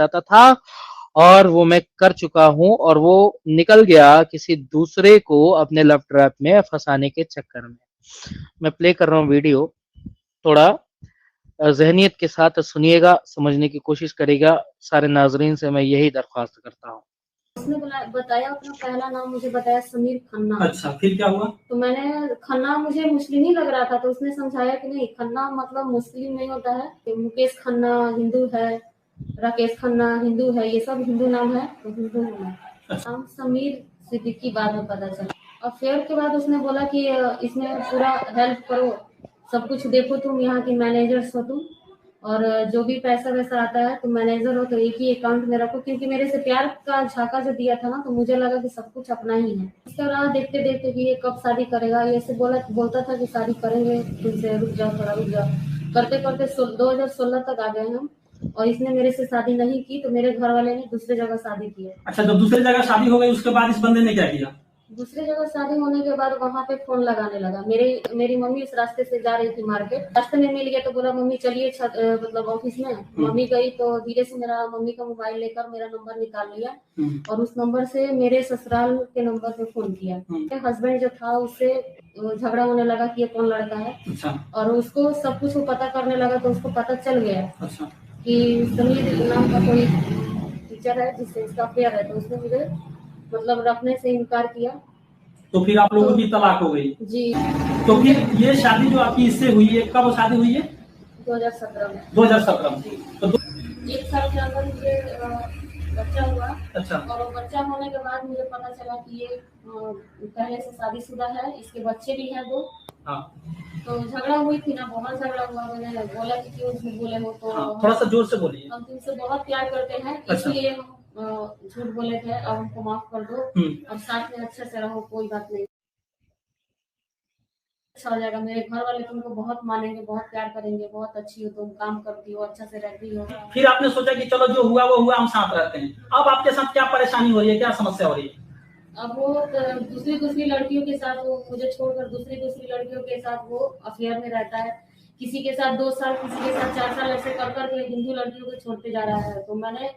जाता था और वो मैं कर चुका हूँ और वो निकल गया किसी दूसरे को अपने लव ट्रैप में फंसाने के चक्कर में। मैं प्ले कर रहा हूँ वीडियो, थोड़ा ज़हनियत के साथ सुनिएगा, समझने की कोशिश करिएगा। सारे नाज़रीन से मैं यही दरख्वास्त करता हूँ। उसने बताया अपना पहला नाम मुझे बताया समीर खन्ना। अच्छा, फिर क्या हुआ? तो मैंने खन्ना मुझे मुस्लिम ही लग रहा था, तो उसने समझाया कि नहीं खन्ना मतलब मुस्लिम नहीं होता है, तो मुकेश खन्ना हिंदू है, राकेश खन्ना हिंदू है, ये सब हिंदू नाम है, तो हिंदू नाम है। नाम समीर सिद्दीकी बाद में पता चला। और फिर के बाद उसने बोला कि इसमें पूरा हेल्प करो, सब कुछ देखो, तुम यहाँ की मैनेजर हो तुम, और जो भी पैसा वैसा आता है तुम मैनेजर हो तो एक ही अकाउंट में रखो, क्योंकि मेरे से प्यार का झाका जो दिया था ना, तो मुझे लगा कि सब कुछ अपना ही है। इसके राह देखते देखते कि ये कब शादी करेगा, ये ऐसे बोलता था कि शादी करेंगे तुमसे, रुक जाओ थोड़ा रुक जाओ, करते करते 2016 तक आ गए हम, और इसने मेरे से शादी नहीं की, तो मेरे घर वाले ने दूसरी जगह शादी की है। अच्छा, जब दूसरी जगह शादी हो गई उसके बाद इस बंदे ने क्या किया? दूसरी जगह शादी होने के बाद वहां पे फोन लगाने लगा। मेरी मम्मी इस रास्ते से जा रही थी मार्केट, रास्ते में मिल गया तो बोला मम्मी चलिए मतलब ऑफिस में। मम्मी गई तो धीरे से मेरा मम्मी का मोबाइल लेकर मेरा नंबर निकाल लिया और उस नंबर से मेरे ससुराल के नंबर पे फोन किया। हस्बैंड जो था उससे झगड़ा होने लगा कि ये कौन लड़का है। अच्छा। और उसको सब कुछ वो पता करने लगा, तो उसको पता चल गया अच्छा। कि समीर नाम का कोई टीचर है जिससे इसका अफेयर है, तो उसने मुझे मतलब रखने से इनकार किया। तो फिर आप लोगों की तलाक हो गई? जी। तो फिर ये शादी जो आपकी इससे हुई है, कब शादी हुई है? 2017 में। 2017 में। तो 1 साल के अंदर मुझे बच्चा हुआ। अच्छा। और वो बच्चा होने के बाद मुझे पता चला कि ये पहले से शादीशुदा है, इसके बच्चे भी हैं 2। हाँ। तो झगड़ा हुई थी ना, बहुत झगड़ा हुआ। मैंने बोला कि क्यों झूठ बोले हो, तो हाँ, थोड़ा सा जोर से बोलिए। हम तुमसे बहुत प्यार करते हैं, इसलिए हम झूठ बोले थे, अब हमको माफ कर दो, अब साथ में अच्छे से रहो, कोई बात नहीं, अच्छा हो जाएगा, मेरे घर वाले तुमको बहुत मानेंगे, बहुत प्यार करेंगे, बहुत अच्छी हो तुम, काम करती हो, अच्छा से रहती हो। फिर आपने सोचा कि चलो जो हुआ वो हुआ, हम साथ रहते हैं। अब आपके साथ क्या परेशानी हो रही है, क्या समस्या हो रही है? अब वो दूसरी लड़कियों के साथ, वो मुझे छोड़कर दूसरी लड़कियों के साथ वो अफेयर में रहता है। किसी के साथ 2 साल, किसी के साथ 4 साल, ऐसे कर करके हिंदू लड़कियों को छोड़ते जा रहा है। तो मैंने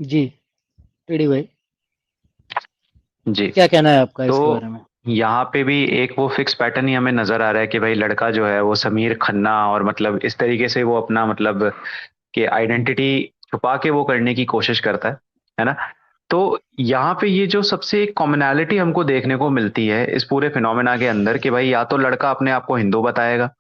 जी, टेडी भाई, जी। क्या कहना है आपका तो इसके बारे में? यहाँ पे भी एक वो फिक्स पैटर्न ही हमें नजर आ रहा है कि भाई लड़का जो है वो समीर खन्ना और मतलब इस तरीके से वो अपना मतलब कि आइडेंटिटी छुपा के वो करने की कोशिश करता है ना। तो यहाँ पे ये जो सबसे एक कॉमनैलिटी हमको देखने को मिलती है इस पूरे फिनोमेना के अंदर कि भाई या तो लड़का अपने आप को हिंदू बताएगा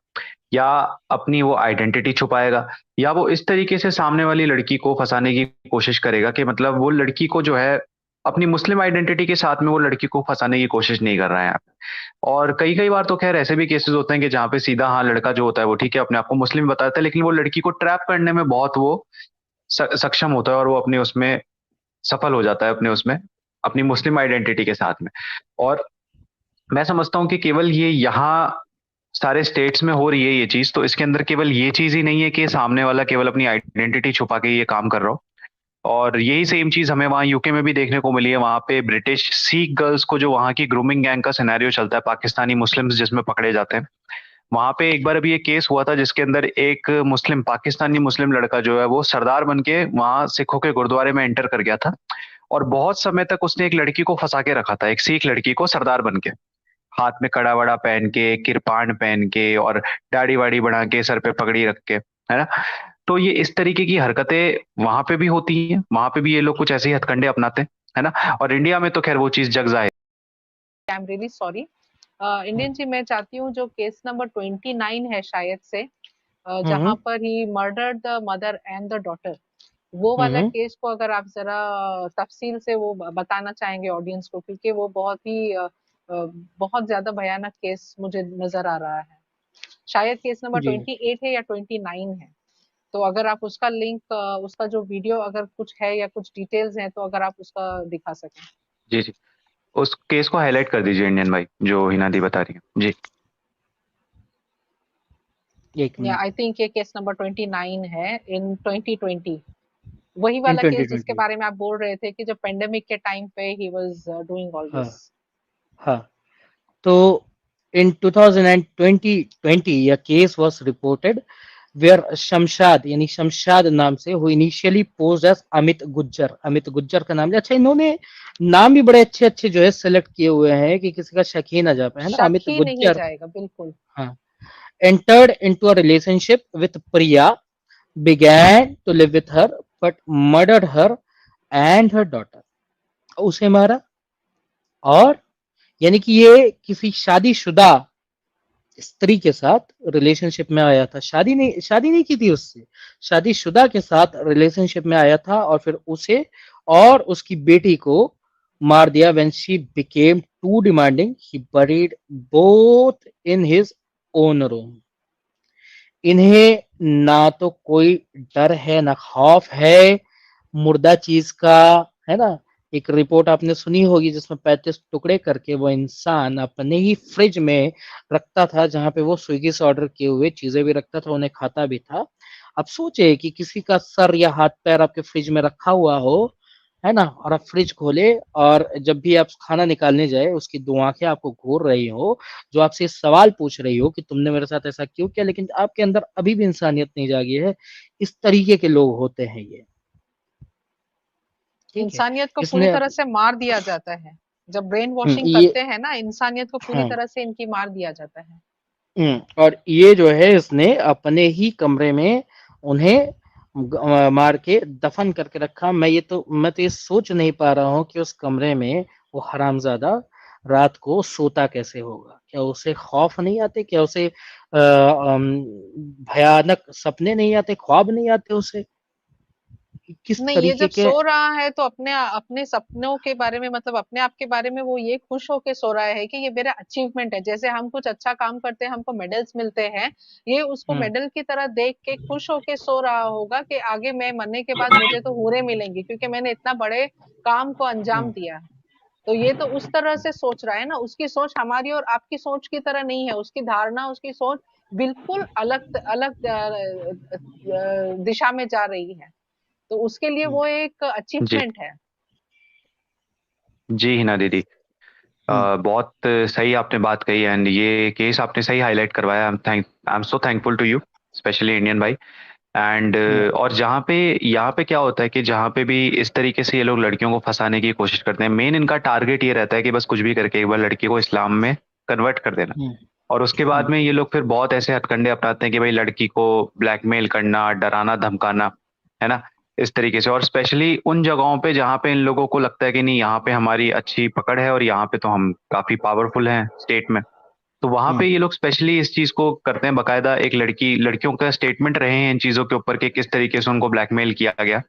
या अपनी वो आइडेंटिटी छुपाएगा या वो इस तरीके से सामने वाली लड़की को फंसाने की कोशिश करेगा कि मतलब वो लड़की को जो है अपनी मुस्लिम आइडेंटिटी के साथ में वो लड़की को फंसाने की कोशिश नहीं कर रहा है। और कई कई बार तो खैर ऐसे भी केसेस होते हैं कि जहाँ पे सीधा हाँ लड़का जो होता है वो ठीक है अपने आप को मुस्लिम बताता है लेकिन वो लड़की को ट्रैप करने में बहुत वो सक्षम होता है और वो अपने उसमें सफल हो जाता है अपने उसमें अपनी मुस्लिम आइडेंटिटी के साथ में। और मैं समझता हूँ कि केवल ये यहाँ सारे स्टेट्स में हो रही है ये चीज, तो इसके अंदर केवल ये चीज ही नहीं है कि सामने वाला केवल अपनी आइडेंटिटी छुपा के ये काम कर रहा हो। और यही सेम चीज हमें वहाँ यूके में भी देखने को मिली है। वहाँ पे ब्रिटिश सिख गर्ल्स को जो वहाँ की ग्रूमिंग गैंग का सिनेरियो चलता है पाकिस्तानी मुस्लिम्स जिसमें पकड़े जाते हैं, वहां पे एक बार अभी ये केस हुआ था जिसके अंदर एक मुस्लिम पाकिस्तानी मुस्लिम लड़का जो है वो सरदार बन के वहां सिखों के गुरुद्वारे में एंटर कर गया था और बहुत समय तक उसने एक लड़की को फंसा के रखा था, एक सिख लड़की को सरदार बन के, हाथ में कड़ा वड़ा पहन के किरपान पहन के और दाढ़ी वाड़ी बना के सर पे पगड़ी रख के, है ना। तो ये इस तरीके की हरकतें वहां पे भी होती हैं, वहां पे भी ये लोग कुछ ऐसे ही हथकंडे अपनाते हैं, है ना। और इंडिया में तो खैर वो चीज जग जाए। I am really sorry Indian ji, मैं चाहती हूँ जो केस नंबर 29 है शायद से, जहां पर ही murder the mother and the daughter, वो वाला केस को अगर आप जरा तफसील से वो बताना चाहेंगे ऑडियंस को, क्योंकि वो बहुत ज्यादा भयानक केस मुझे नजर आ रहा है। शायद केस नंबर जी 28 है या 29 है। तो अगर आप उसका लिंक, उसका जो वीडियो अगर कुछ है या कुछ डिटेल्स हैं तो अगर आप उसका दिखा सकें। जी जी, उस केस को हाईलाइट कर दीजिए इंडियन भाई जो हिना दी बता रही है जी। एक मिनट। आई थिंक ये केस नंबर 29 है इन 2020, वही इन वाला केस जिसके 2020। बारे में आप बोल रहे थे कि जब पेंडेमिक के टाइम पे ही वाज डूइंग ऑल हाँ दिस। हाँ, तो In 2020, a case was reported where Shamshad यानी शमशाद नाम से who initially posed as Amit Gujjar का नाम लिया। अच्छा, इन्होंने नाम भी बड़े अच्छे अच्छे जो है सेलेक्ट किए हुए हैं कि किसी का शक ही ना जा पाए, है ना। शक अमित ही नहीं गुज्जर, जाएगा, बिल्कुल। हाँ, entered into a relationship with Priya, began to live with her, but murdered her and her daughter। उसे मारा, और यानी कि ये किसी शादीशुदा स्त्री के साथ रिलेशनशिप में आया था। शादी नहीं की थी उससे, शादीशुदा के साथ रिलेशनशिप में आया था, और फिर उसे और उसकी बेटी को मार दिया। When she became too demanding, he buried both in his own room। इन्हें ना तो कोई डर है ना खौफ है मुर्दा चीज का, है ना। एक रिपोर्ट आपने सुनी होगी जिसमें 35 टुकड़े करके वो इंसान अपने ही फ्रिज में रखता था, जहां पे वो स्विगी से ऑर्डर किए हुए चीजें भी रखता था, उन्हें खाता भी था। अब सोचे कि किसी का सर या हाथ पैर आपके फ्रिज में रखा हुआ हो, है ना, और आप फ्रिज खोले और जब भी आप खाना निकालने जाए उसकी दो आंखें आपको घूर रही हो, जो आपसे सवाल पूछ रही हो कि तुमने मेरे साथ ऐसा क्यों किया, लेकिन आपके अंदर अभी भी इंसानियत नहीं जागी है। इस तरीके के लोग होते हैं ये, ठीक है। इंसानियत को पूरी इसने तरह से मार दिया जाता है जब ब्रेन वॉशिंग ये, करते हैं ना, इंसानियत को पूरी हाँ, तरह से इनकी मार दिया जाता है। और ये जो है इसने अपने ही कमरे में उन्हें मार के दफन करके रखा। मैं तो ये सोच नहीं पा रहा हूँ कि उस कमरे में वो हरामजादा रात को सोता कैसे होगा। क्या उसे खौफ नहीं आते, क्या उसे भयानक सपने नहीं आते, ख्वाब नहीं आते उसे, किस नहीं, ये तरीके जब के। सो रहा है तो अपने अपने सपनों के बारे में, मतलब अपने आप के बारे में वो ये खुश होके सो रहा है कि ये मेरा अचीवमेंट है। जैसे हम कुछ अच्छा काम करते हैं, हमको मेडल्स मिलते हैं, ये उसको हम्म मेडल की तरह देख के खुश होके सो रहा होगा कि आगे मैं मरने के बाद मुझे तो हूरे मिलेंगी क्योंकि मैंने इतना बड़े काम को अंजाम हम्म दिया है। तो ये तो उस तरह से सोच रहा है ना। उसकी सोच हमारी और आपकी सोच की तरह नहीं है। उसकी धारणा, उसकी सोच बिल्कुल अलग अलग दिशा में जा रही है। तो उसके लिए वो एक जी अचीवमेंट है। जी हिना दीदी, हम्म बहुत सही आपने बात कही एंड ये केस आपने सही हाईलाइट करवाया। I am so thankful to you, specially Indian भाई। एंड हम्म और जहाँ पे यहाँ पे क्या होता है कि जहाँ पे भी इस तरीके से ये लोग लड़कियों को फंसाने की कोशिश करते हैं, मेन इनका टारगेट ये रहता है कि बस कुछ भी करके एक बार लड़की को इस्लाम में कन्वर्ट कर देना। हम्म और उसके बाद में ये लोग फिर बहुत ऐसे हथकंडे अपनाते हैं कि भाई लड़की को ब्लैकमेल करना, डराना धमकाना, है ना, इस तरीके से। और स्पेशली उन जगहों पे जहाँ पे इन लोगों को लगता है कि नहीं यहाँ पे हमारी अच्छी पकड़ है और यहाँ पे तो हम काफी पावरफुल हैं स्टेट में, तो वहां पे हम्म ये लोग स्पेशली इस चीज को करते हैं। बकायदा एक लड़कियों का स्टेटमेंट रहे हैं इन चीजों के ऊपर कि किस तरीके से उनको ब्लैकमेल किया गया।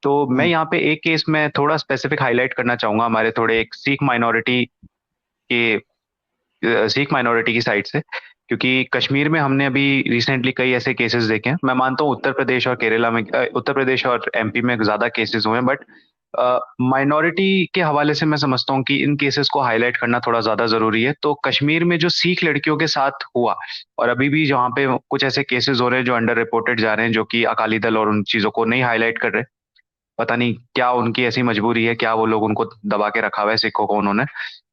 तो मैं हम्म यहाँ पे एक केस में थोड़ा स्पेसिफिक हाईलाइट करना चाहूंगा हमारे थोड़े एक के सिख माइनॉरिटी की साइड से, क्योंकि कश्मीर में हमने अभी रिसेंटली कई ऐसे केसेस देखे हैं। मैं मानता हूँ उत्तर प्रदेश और केरला में, उत्तर प्रदेश और एमपी में ज्यादा केसेस हुए हैं, बट माइनॉरिटी के हवाले से मैं समझता हूँ कि इन केसेस को हाईलाइट करना थोड़ा ज्यादा जरूरी है। तो कश्मीर में जो सिख लड़कियों के साथ हुआ, और अभी भी जहाँ पे कुछ ऐसे केसेस हो रहे हैं जो अंडर रिपोर्टेड जा रहे हैं, जो कि अकाली दल और उन चीजों को नहीं हाईलाइट कर रहे। पता नहीं क्या उनकी ऐसी मजबूरी है, क्या वो लोग उनको दबा के रखा हुआ है सिखों को उन्होंने।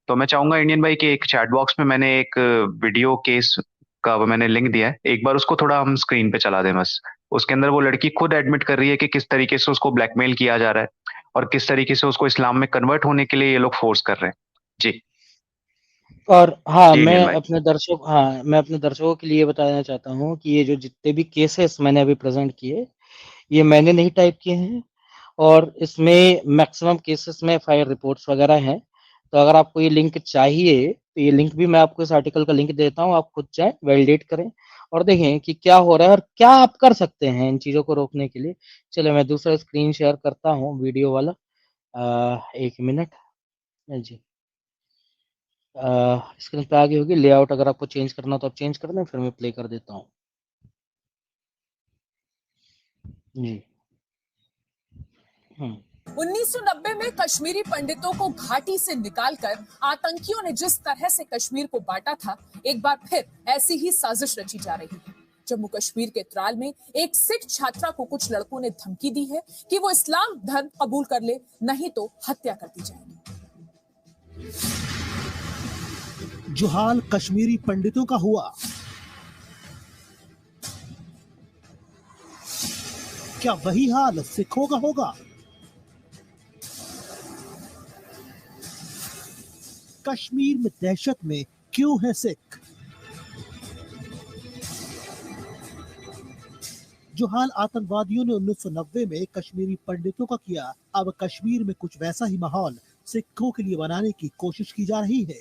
तो मैं चाहूंगा इंडियन भाई के एक चैट बॉक्स में मैंने एक वीडियो केस का मैंने लिंक दिया है, एक बार उसको थोड़ा हम स्क्रीन पे चला दें बस। उसके अंदर वो लड़की खुद एडमिट कर रही है कि किस तरीके से उसको ब्लैकमेल किया जा रहा है और किस तरीके से उसको इस्लाम में कन्वर्ट होने के लिए ये लोग फोर्स कर रहे हैं। जी और हाँ, जी इंडियन भाई। मैं अपने दर्शकों के लिए बताना चाहता हूँ कि ये जो जितने भी केसेस मैंने अभी प्रेजेंट किए, ये मैंने नहीं टाइप किए हैं, और इसमें मैक्सिमम केसेस में एफआईआर रिपोर्ट्स वगैरह हैं। तो अगर आपको ये लिंक चाहिए तो ये लिंक भी मैं आपको इस आर्टिकल का लिंक देता हूँ, आप खुद जाएं, वैलिडेट करें और देखें कि क्या हो रहा है और क्या आप कर सकते हैं इन चीज़ों को रोकने के लिए। चलिए मैं दूसरा स्क्रीन शेयर करता हूँ वीडियो वाला। 1 मिनट जी। स्क्रीन पे आगे होगी लेआउट, अगर आपको चेंज करना हो तो आप चेंज कर दें, फिर मैं प्ले कर देता हूँ जी। 1990 में कश्मीरी पंडितों को घाटी से निकालकर आतंकियों ने जिस तरह से कश्मीर को बांटा था, एक बार फिर ऐसी ही साजिश रची जा रही है। जम्मू कश्मीर के त्राल में एक सिख छात्रा को कुछ लड़कों ने धमकी दी है कि वो इस्लाम धर्म कबूल कर ले, नहीं तो हत्या कर दी जाएगी। जो हाल कश्मीरी पंडितों का हुआ, क्या वही हाल सिखों का होगा? कश्मीर में दहशत में क्यों है सिख? जो हाल आतंकवादियों ने 1990 में कश्मीरी पंडितों का किया, अब कश्मीर में कुछ वैसा ही माहौल सिखों के लिए बनाने की कोशिश की जा रही है।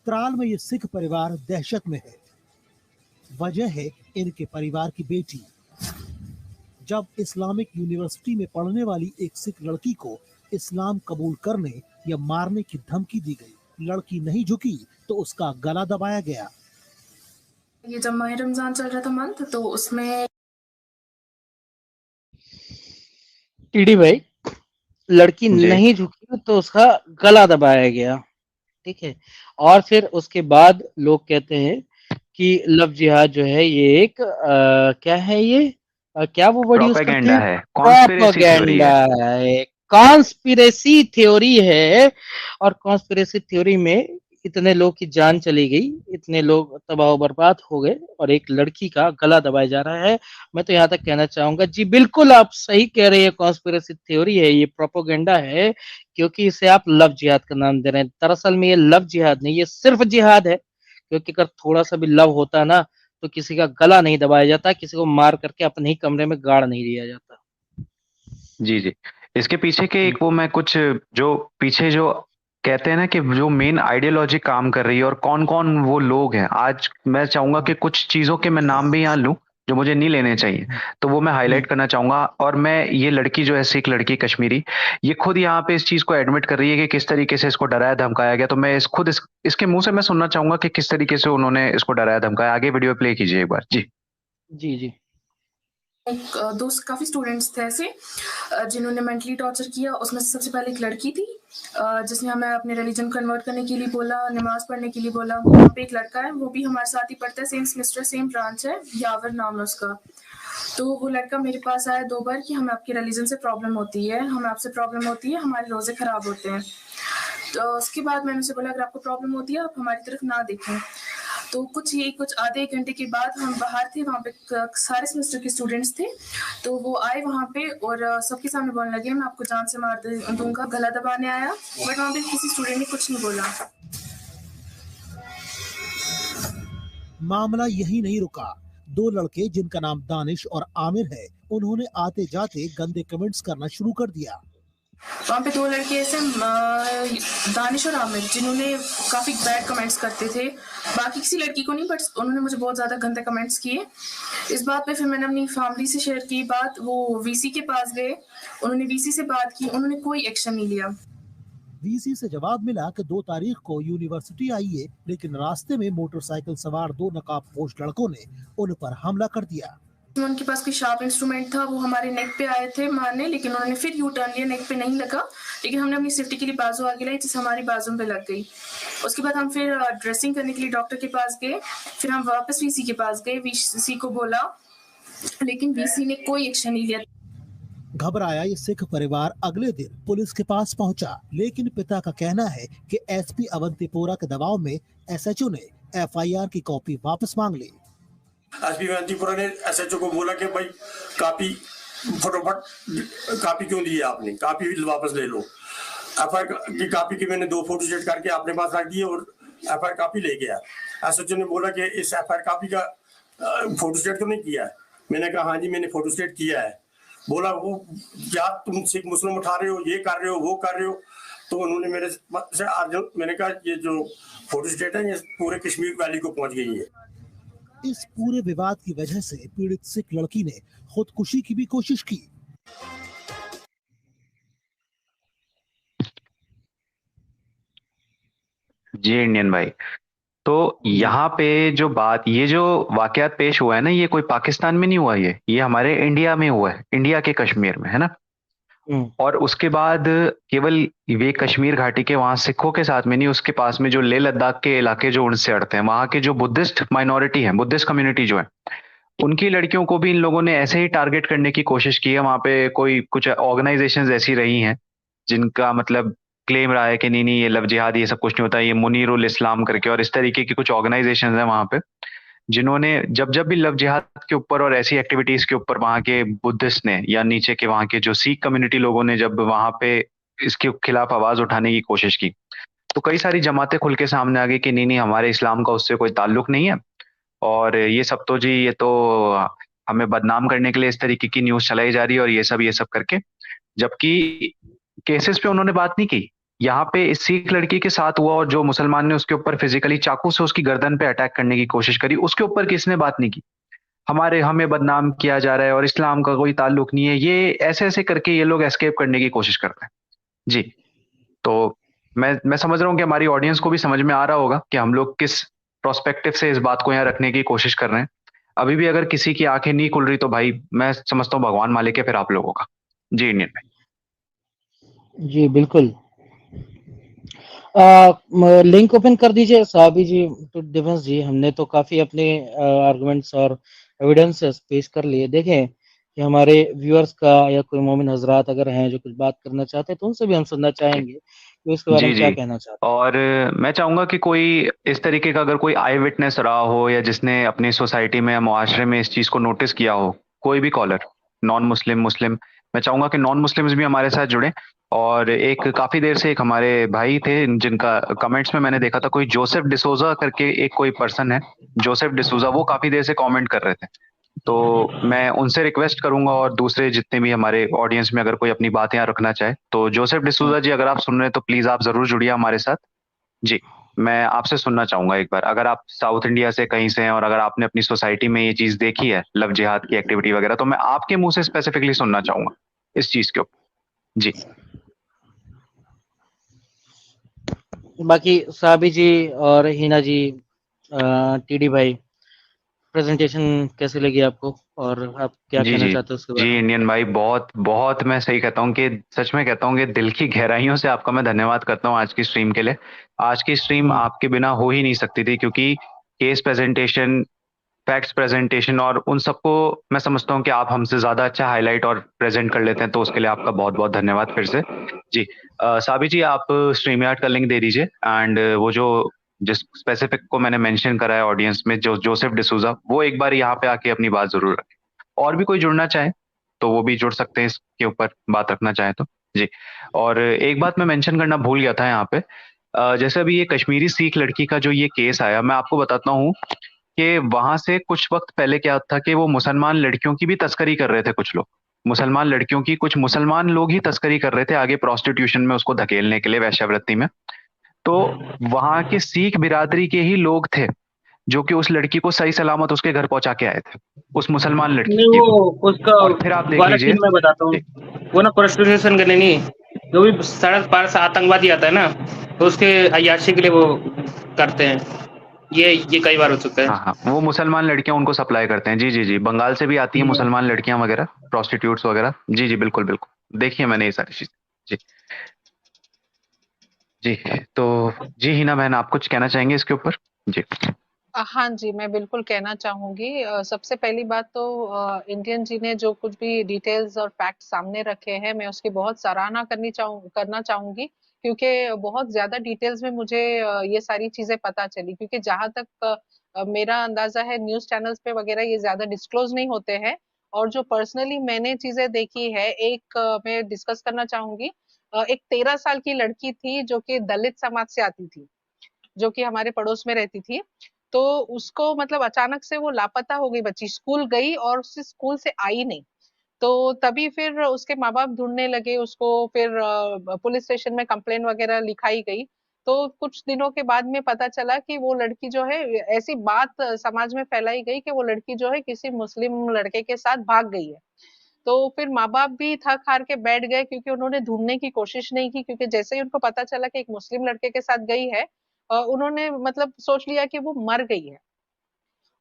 त्राल में ये सिख परिवार दहशत में है। वजह है इनके परिवार की बेटी। जब इस्लामिक यूनिवर्सिटी में पढ़ने वाली एक सिख लड़की को इस्लाम कबूल करने या मारने की धमकी दी गई, लड़की नहीं झुकी तो उसका गला दबाया गया। ये जब माह रमजान चल रहा था मंथ, तो उसमें टीडी भाई, लड़की जी। नहीं झुकी तो उसका गला दबाया गया, ठीक है। और फिर उसके बाद लोग कहते हैं कि लव जिहाद जो है ये एक क्या है ये क्या वो वर्ड यूज करते प्रोपेगेंडा हैं? है, कॉन्स्पिरेसी थ्योरी है। प्रोपेगेंडा है, कॉन्स्पिरेसी थ्योरी है। और कॉन्स्पिरेसी थ्योरी में इतने लोग की जान चली गई, इतने लोग तबाह बर्बाद हो गए और एक लड़की का गला दबाया जा रहा है। मैं तो यहाँ तक कहना चाहूंगा, जी बिल्कुल आप सही कह रहे हैं, कॉन्स्पिरेसी थ्योरी है, ये प्रोपेगेंडा है, क्योंकि इसे आप लव जिहाद का नाम दे रहे हैं। दरअसल में ये लव जिहाद नहीं, ये सिर्फ जिहाद है, क्योंकि अगर थोड़ा सा भी लव होता ना तो किसी का गला नहीं दबाया जाता, किसी को मार करके अपने ही कमरे में गाड़ नहीं दिया जाता। जी जी, इसके पीछे के एक वो मैं कुछ जो पीछे जो कहते हैं ना कि जो मेन आइडियोलॉजी काम कर रही है और कौन कौन वो लोग हैं, आज मैं चाहूंगा कि कुछ चीजों के मैं नाम भी यहाँ लूं जो मुझे नहीं लेने चाहिए, तो वो मैं हाईलाइट करना चाहूंगा। और मैं ये लड़की जो है, सिख लड़की कश्मीरी, ये खुद यहाँ पे इस चीज को एडमिट कर रही है कि किस तरीके से इसको डराया धमकाया गया। तो मैं इसके मुंह से मैं सुनना चाहूंगा कि किस तरीके से उन्होंने इसको डराया धमकाया। आगे वीडियो प्ले कीजिए एक बार। जी जी जी। दोस्त काफी स्टूडेंट्स थे ऐसे जिन्होंने मेंटली टॉर्चर किया। उसमें से सबसे पहले एक लड़की थी जिसने हमें अपने रिलीजन कन्वर्ट करने के लिए बोला, नमाज पढ़ने के लिए बोला। वहाँ पे एक लड़का है, वो भी हमारे साथ ही पढ़ता है, सेम सेमेस्टर सेम ब्रांच है, यावर नाम है उसका। तो वो लड़का मेरे पास आया 2 बार कि हमें आपके रिलीजन से प्रॉब्लम होती है, हमें आपसे प्रॉब्लम होती है, हमारे रोजे खराब होते हैं। तो उसके बाद मैंने उसे बोला अगर आपको प्रॉब्लम होती है आप हमारी तरफ ना देखें। तो कुछ आधे 1 घंटे के बाद हम बाहर थे, वहाँ पे सारे सेमेस्टर के स्टूडेंट्स थे। तो वो आए वहाँ पे और सबके सामने बोलने लगे मैं आपको जान से मार दूंगा, गला दबाने आया। बट वहाँ पे किसी स्टूडेंट ने कुछ नहीं बोला। मामला यही नहीं रुका। 2 लड़के जिनका नाम दानिश और आमिर है, उन्होंने आते जाते गंदे कमेंट्स करना शुरू कर दिया। वहाँ पे 2 लड़के ऐसे दानिश और आमिर जिन्होंने काफी बैड कमेंट्स करते थे, बाकी किसी लड़की को नहीं, बट उन्होंने मुझे बहुत ज्यादा गंदे कमेंट्स किए। इस बात पे फिर मैंने अपनी फैमिली से शेयर की बात। वो वीसी के पास गए, उन्होंने वीसी से बात की, उन्होंने कोई एक्शन नहीं लिया। वीसी से जवाब मिला कि 2 तारीख को यूनिवर्सिटी आइए, लेकिन रास्ते में मोटरसाइकिल सवार 2 नकाबपोश लड़कों ने उन पर हमला कर दिया। उनके पास कोई शार्प इंस्ट्रूमेंट था, वो हमारे नेक पे आए थे मारने, लेकिन उन्होंने फिर यू टर्न लिया, नेक पे नहीं लगा, लेकिन हमने अपनी सेफ्टी के लिए बाजू आगे लाई जिससे हमारी बाजू पे लग गई। उसके बाद हम फिर ड्रेसिंग करने के लिए डॉक्टर के पास गए, फिर हम वापस वीसी के पास गए, वीसी को बोला, लेकिन वीसी ने कोई एक्शन नहीं लिया। घबराया ये सिख परिवार अगले दिन पुलिस के पास पहुंचा, लेकिन पिता का कहना है कि एसपी अवंतीपोरा के दबाव में एसएचओ ने एफआईआर की कॉपी वापस मांग ली। एसपी अवंतीपोरा ने एसएचओ को बोला कि भाई कॉपी फटाफट कॉपी क्यों दी है आपने, कॉपी वापस ले लो। एफआईआर की कॉपी की मैंने 2 फोटो स्टेट करके अपने पास रख दी और एफआईआर कॉपी ले गया। एसएचओ ने बोला कि इस एफआईआर कॉपी का फोटो स्टेट तो नहीं किया है। मैंने कहा हाँ जी मैंने फोटो स्टेट किया है। बोला वो क्या तुम सिख मुस्लिम उठा रहे हो, ये कर रहे हो, वो कर रहे हो। तो उन्होंने मेरे से मैंने कहा ये जो फोटो स्टेट है ये पूरे कश्मीर वैली को पहुंच गई है। इस पूरे विवाद की वजह से पीड़ित सिख लड़की ने खुदकुशी की भी कोशिश की। जी इंडियन भाई, तो यहाँ पे जो बात, ये जो वाकयात पेश हुआ है ना, ये कोई पाकिस्तान में नहीं हुआ, ये हमारे इंडिया में हुआ है, इंडिया के कश्मीर में, है ना। और उसके बाद केवल वे कश्मीर घाटी के वहां सिखों के साथ में नहीं, उसके पास में जो लेह लद्दाख के इलाके जो उनसे अड़ते हैं, वहां के जो बुद्धिस्ट माइनॉरिटी है, बुद्धिस्ट कम्युनिटी जो है, उनकी लड़कियों को भी इन लोगों ने ऐसे ही टारगेट करने की कोशिश की है। वहां पे कोई कुछ ऑर्गेनाइजेशंस ऐसी रही हैं जिनका मतलब क्लेम रहा है कि नहीं नहीं ये लव जिहाद ये सब कुछ नहीं होता, ये मुनीरुल इस्लाम करके और इस तरीके की कुछ ऑर्गेनाइजेशन है वहां पे, जिन्होंने जब जब भी लव जिहाद के ऊपर और ऐसी एक्टिविटीज के ऊपर वहां के बुद्धिस्ट ने या नीचे के वहां के जो सिख कम्युनिटी लोगों ने जब वहां पे इसके खिलाफ आवाज उठाने की कोशिश की, तो कई सारी जमातें खुल के सामने आ गई कि नहीं नहीं हमारे इस्लाम का उससे कोई ताल्लुक नहीं है, और ये सब तो जी ये तो हमें बदनाम करने के लिए इस तरीके की न्यूज चलाई जा रही है और ये सब करके, जबकि केसेस पे उन्होंने बात नहीं की। यहाँ पे इस सिख लड़की के साथ हुआ और जो मुसलमान ने उसके ऊपर फिजिकली चाकू से उसकी गर्दन पे अटैक करने की कोशिश करी, उसके ऊपर किसने बात नहीं की। हमारे हमें बदनाम किया जा रहा है और इस्लाम का कोई ताल्लुक नहीं है, ये ऐसे ऐसे करके ये लोग एस्केप करने की कोशिश करते हैं जी। तो मैं समझ रहा हूँ कि हमारी ऑडियंस को भी समझ में आ रहा होगा कि हम लोग किस प्रोस्पेक्टिव से इस बात को यहाँ रखने की कोशिश कर रहे हैं। अभी भी अगर किसी की आंखें नहीं खुल रही तो भाई मैं समझता हूँ भगवान मालिक है फिर आप लोगों का। जी इंडियन भाई। जी बिल्कुल। लिंक ओपन कर दीजिए साहबी जी टू डिफेंस जी। हमने तो काफी अपने आर्गुमेंट्स और एविडेंसेस पेश कर लिए। देखें कि हमारे व्यूअर्स का या कोई मोमिन हजरात अगर हैं जो कुछ बात करना चाहते हैं तो उनसे भी हम सुनना चाहेंगे कि उसके बारे जी में क्या जी कहना चाहते हैं। और मैं चाहूंगा कि कोई इस तरीके का अगर कोई आई विटनेस रहा हो या जिसने अपनी सोसाइटी में या मुआशरे में इस चीज को नोटिस किया हो, कोई भी कॉलर, नॉन मुस्लिम मुस्लिम, मैं चाहूंगा कि नॉन मुस्लिम्स भी हमारे साथ जुड़े। और एक काफी देर से एक हमारे भाई थे जिनका कमेंट्स में मैंने देखा था, कोई जोसेफ डिसोजा करके एक कोई पर्सन है, जोसेफ डिसोजा, वो काफी देर से कमेंट कर रहे थे। तो मैं उनसे रिक्वेस्ट करूंगा और दूसरे जितने भी हमारे ऑडियंस में अगर कोई अपनी बात यहाँ रखना चाहे तो जोसेफ डिसूजा जी अगर आप सुन रहे हैं तो प्लीज आप जरूर जुड़िए हमारे साथ। जी मैं आपसे सुनना चाहूंगा एक बार, अगर आप साउथ इंडिया से कहीं से हैं और अगर आपने अपनी सोसाइटी में ये चीज देखी है लव जिहाद की एक्टिविटी वगैरह, तो मैं आपके मुंह से स्पेसिफिकली सुनना चाहूंगा इस चीज के ऊपर। जी बाकी साहबी जी और हिना जी, टीडी भाई, प्रेजेंटेशन कैसी लगी आपको और आप क्या जी कहना जी चाहते हो उसके जी बारे में? इंडियन भाई, बहुत बहुत मैं सही कहता हूँ कि सच में कहता हूँ कि दिल की गहराइयों से आपका मैं धन्यवाद करता हूँ आज की स्ट्रीम के लिए। आज की स्ट्रीम आपके बिना हो ही नहीं सकती थी, क्योंकि केस प्रेजेंटेशन, फैक्ट्स प्रेजेंटेशन और उन सबको मैं समझता हूँ कि आप हमसे ज्यादा अच्छा हाईलाइट और प्रेजेंट कर लेते हैं, तो उसके लिए आपका बहुत बहुत धन्यवाद फिर से। जी साबी जी आप स्ट्रीम यार्ड का लिंक दे दीजिए, एंड वो जो जिस स्पेसिफिक को मैंने मेंशन करा है ऑडियंस में, जो जोसेफ डिसूजा, वो एक बार यहाँ पे आके अपनी बात जरूर रखें। और भी कोई जुड़ना चाहे तो वो भी जुड़ सकते हैं इसके ऊपर बात रखना चाहे तो। जी और एक बात मैं मेंशन करना भूल गया था यहाँ पे, जैसे अभी ये कश्मीरी सिख लड़की का जो ये केस आया, मैं आपको बताता हूँ कि वहां से कुछ वक्त पहले क्या था कि वो मुसलमान लड़कियों की भी तस्करी कर रहे थे कुछ लोग, मुसलमान लड़कियों की कुछ मुसलमान लोग ही तस्करी कर रहे थे आगे प्रोस्टिट्यूशन में उसको धकेलने के लिए, वैश्यावृत्ति में। तो वहां के सिख बिरादरी के ही लोग थे जो कि उस लड़की को सही सलामत उसके घर पहुंचा के आए थे, उस मुसलमान नहीं लड़की को। वो उसका और फिर आप देख वाला लीजिए। सीन मैं बताता हूँ। वो ना प्रोस्टिट्यूशन करने नहीं, जो भी सड़क पार से आतंकवादी आता है ना तो उसके अय्याशी के लिए वो करते हैं। ये कई बार हो चुका है। हाँ हाँ वो मुसलमान लड़कियां उनको सप्लाई करते हैं। जी जी जी बंगाल से भी आती है मुसलमान लड़कियां वगैरह, प्रोस्टिट्यूट्स वगैरह। जी जी बिल्कुल बिल्कुल देखिए मैंने ये सारी चीज। जी जी तो जी हिना बहन आप कुछ कहना चाहेंगे इसके ऊपर? जी हाँ जी, मैं बिल्कुल कहना चाहूँगी। सबसे पहली बात तो इंडियन जी ने जो कुछ भी डिटेल्स और फैक्ट सामने रखे हैं, मैं उसकी बहुत सराहना करना चाहूँगी, क्योंकि बहुत ज़्यादा डिटेल्स में मुझे ये सारी चीज़ें पता चली। क्योंकि जहाँ तक मेरा अंदाज़ा है न्यूज़ चैनल्स पे वगैरह ये ज़्यादा डिस्क्लोज़ नहीं होते हैं। और जो पर्सनली मैंने चीज़ें देखी है, एक मैं डिस्कस करना चाहूँगी। एक 13 साल की लड़की थी जो कि दलित समाज से आती थी, जो कि हमारे पड़ोस में रहती थी। तो उसको मतलब अचानक से वो लापता हो गई बच्ची, स्कूल गई और उससे स्कूल से आई नहीं। तो तभी फिर उसके माँ-बाप ढूँढने लगे उसको, फिर पुलिस स्टेशन में कंप्लेन वगैरह लिखाई गई। तो कुछ दिनों के बाद में पता चला कि वो लड़की जो है, ऐसी बात समाज में फैलाई गई कि वो लड़की जो है किसी मुस्लिम लड़के के साथ भाग गई है। तो फिर माँ-बाप भी थक हार के बैठ गए, क्योंकि उन्होंने ढूँढने की कोशिश नहीं की, क्योंकि जैसे ही उनको पता चला कि एक मुस्लिम लड़के के साथ गई है, उन्होंने मतलब सोच लिया कि वो मर गई है।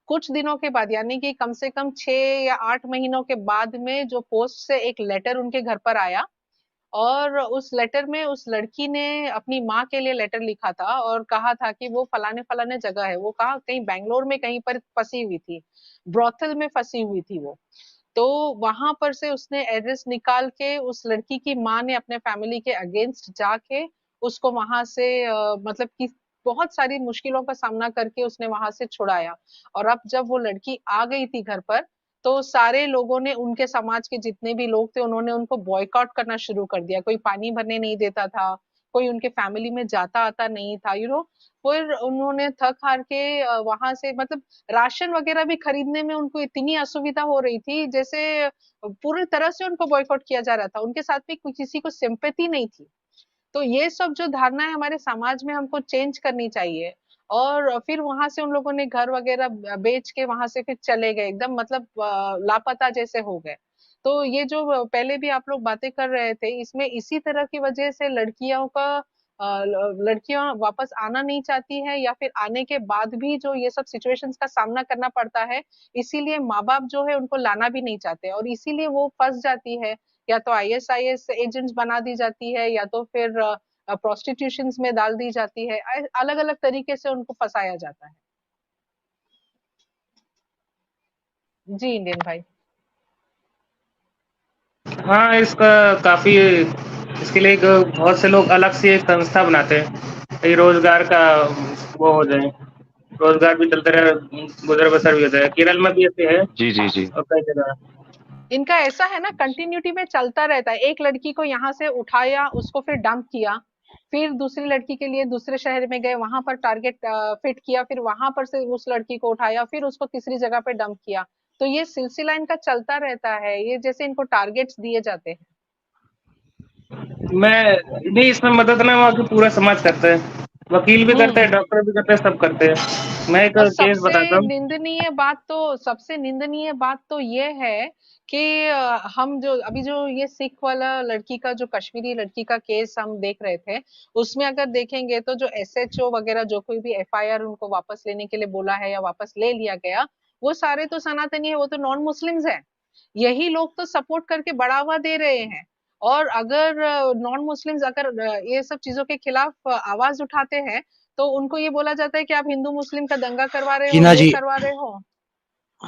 कुछ दिनों के बाद, यानी कि कम से कम 6 या 8 महीनों के बाद में जो पोस्ट से एक लेटर उनके घर पर आया, और उस लेटर में उस लड़की ने अपनी माँ के लिए लेटर लिखा था और कहा था कि वो फलाने-फलाने जगह है। वो कहाँ, कहीं बैंगलोर में कहीं पर फँसी हुई थी, ब्रोथल में फँसी हुई थी वो। तो वहां पर से उसने एड्रेस निकाल के उस लड़की की माँ ने अपने फैमिली के अगेंस्ट जाके उसको वहां से मतलब कि बहुत सारी मुश्किलों का सामना करके उसने वहां से छुड़ाया। और अब जब वो लड़की आ गई थी घर पर, तो सारे लोगों ने, उनके समाज के जितने भी लोग थे, उन्होंने उनको बॉयकॉट करना शुरू कर दिया। कोई पानी भरने नहीं देता था, कोई उनके फैमिली में जाता आता नहीं था, फिर उन्होंने थक हार के वहां से, मतलब राशन वगैरह भी खरीदने में उनको इतनी असुविधा हो रही थी, जैसे पूरी तरह से उनको बॉयकॉट किया जा रहा था। उनके साथ में किसी को सिंपैथी नहीं थी। तो ये सब जो धारणा है हमारे समाज में, हमको चेंज करनी चाहिए। और फिर वहां से उन लोगों ने घर वगैरह बेच के वहां से फिर चले गए, एकदम मतलब लापता जैसे हो गए। तो ये जो पहले भी आप लोग बातें कर रहे थे, इसमें इसी तरह की वजह से लड़कियों का लड़कियां वापस आना नहीं चाहती है, या फिर आने के बाद भी जो ये सब सिचुएशंस का सामना करना पड़ता है, इसीलिए माँ बाप जो है उनको लाना भी नहीं चाहते, और इसीलिए वो फंस जाती है। या तो ISIS एजेंट्स बना दी जाती है, या तो फिर प्रोस्टिट्यूशन में डाल दी जाती है। अलग अलग तरीके से उनको फंसाया जाता है। जी इंडियन भाई। हाँ, इसका काफी, इसके लिए एक बहुत से लोग अलग से एक संस्था बनाते हैं, ये रोजगार का वो हो जाए, रोजगार भी चलता रहे, गुजर बसर भी होता है। केरल में भी ऐसे है जी जी जी। और कई जगह। इनका ऐसा है ना, कंटिन्यूटी में चलता रहता है। एक लड़की को यहाँ से उठाया, उसको फिर डंप किया, फिर दूसरी लड़की के लिए दूसरे शहर में गए, वहां पर टारगेट फिट किया, फिर वहां पर से उस लड़की को उठाया, फिर उसको तीसरी जगह पे डंप किया। तो ये सिलसिला इनका चलता रहता है, ये जैसे इनको टारगेट्स दिए जाते हैं। मैं नहीं, इसमें मदद ना वहाँ की पूरा समाज करता है, वकील भी करते हैं, डॉक्टर भी करते हैं, सब करते हैं। मैं एक और केस बताता हूँ। सबसे निंदनीय बात तो ये है कि हम जो अभी जो ये सिख वाला लड़की का, जो कश्मीरी लड़की का केस हम देख रहे थे, उसमें अगर देखेंगे तो जो SHO वगैरह, जो कोई भी FIR उनको वापस लेने के लिए बोला है या वापस ले लिया गया, वो सारे तो सनातनी है, वो तो नॉन मुस्लिम्स है। यही लोग तो सपोर्ट करके बढ़ावा दे रहे हैं। और अगर नॉन मुस्लिम्स अगर ये सब चीजों के खिलाफ आवाज उठाते हैं, तो उनको ये बोला जाता है कि आप हिंदू मुस्लिम का दंगा करवा रहे हो, हिना ये जी, करवा रहे हो।